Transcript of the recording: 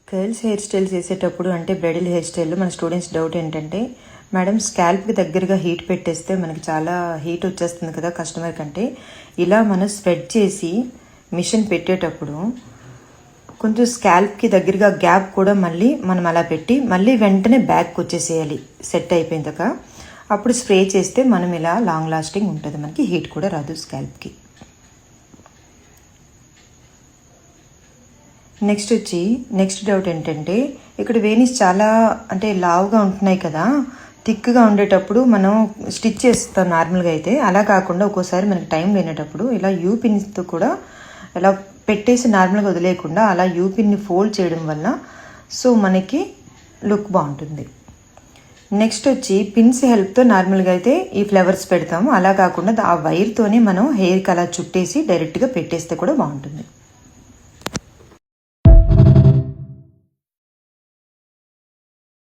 Girls hair styles చేసేటప్పుడు అంటే bridal hair style మన స్టూడెంట్స్ డౌట్ ఏంటంటే మేడం స్కాల్ప్కి దగ్గరగా హీట్ పెట్టేస్తే మనకి చాలా హీట్ వచ్చేస్తుంది కదా కస్టమర్ కంటే. ఇలా మనం స్ప్రెడ్ చేసి మిషన్ పెట్టేటప్పుడు కొంచెం స్కాల్ప్కి దగ్గరగా గ్యాప్ కూడా మళ్ళీ మనం అలా పెట్టి మళ్ళీ వెంటనే బ్యాక్ వచ్చేసేయాలి సెట్ అయిపోయిందాక. అప్పుడు స్ప్రే చేస్తే మనం ఇలా లాంగ్ లాస్టింగ్ ఉంటుంది, మనకి హీట్ కూడా రాదు స్కాల్ప్కి. నెక్స్ట్ డౌట్ ఏంటంటే ఇక్కడ వేణీస్ చాలా అంటే లావుగా ఉంటున్నాయి కదా, థిక్గా ఉండేటప్పుడు మనం స్టిచ్ చేస్తాం నార్మల్గా అయితే. అలా కాకుండా ఒక్కోసారి మనకి టైం లేనప్పుడు ఇలా యూపిన్తో కూడా ఇలా పెట్టేసి నార్మల్గా వదిలేయకుండా అలా యూపిన్ని ఫోల్డ్ చేయడం వల్ల సో మనకి లుక్ బాగుంటుంది. నెక్స్ట్ పిన్స్ హెల్ప్తో నార్మల్గా అయితే ఈ ఫ్లవర్స్ పెడతాము. అలా కాకుండా ఆ వైర్తోనే మనం హెయిర్కి అలా చుట్టేసి డైరెక్ట్గా పెట్టేస్తే కూడా బాగుంటుంది.